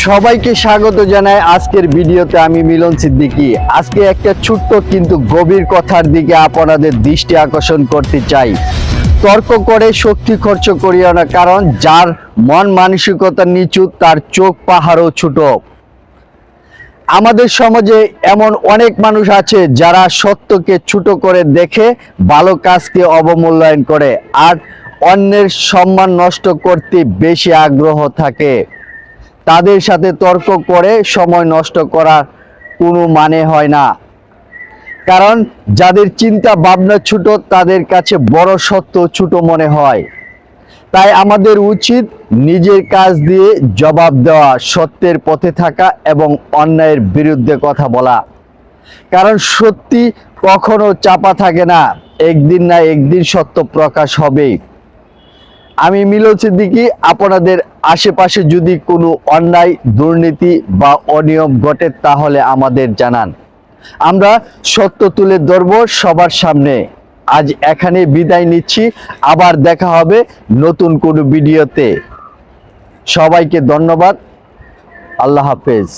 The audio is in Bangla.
সবাইকে স্বাগত জানাই আজকের ভিডিওতে। আমি মিলন সিদ্দিকী। আজকে একটা ছোট্ট কিন্তু গভীর কথার দিকে আপনাদের দৃষ্টি আকর্ষণ করতে চাই। তর্ক করে শক্তি খরচ করিও না, কারণ যার মন মানসিকতা নিচু তার চোখ পাহাড়ও ছোট। আমাদের সমাজে এমন অনেক মানুষ আছে যারা সত্যকে ছোট করে দেখে, ভালো কাজকে অবমূল্যায়ন করে, আর অন্যের সম্মান নষ্ট করতে বেশি আগ্রহ থাকে। তাদের সাথে তর্ক করে সময় নষ্ট করার কোনো মানে হয় না, কারণ যাদের চিন্তা ভাবনা ছোট তাদের কাছে বড় সত্য ছোট মনে হয়। তাই আমাদের উচিত নিজের কাজ দিয়ে জবাব দেওয়া, সত্যের পথে থাকা এবং অন্যায়ের বিরুদ্ধে কথা বলা। কারণ সত্যি কখনো চাপা থাকে না, একদিন না একদিন সত্য প্রকাশ হবেই। আমি মিলন সিদ্দিকী। আপনাদের আশেপাশে যদি কোনো অন্যায়, দুর্নীতি বা অনিয়ম ঘটে তাহলে আমাদের জানান, আমরা সত্য তুলে ধরব সবার সামনে। আজ এখানে বিদায় নিচ্ছি, আবার দেখা হবে নতুন কোনো ভিডিওতে। সবাইকে ধন্যবাদ। আল্লাহ হাফেজ।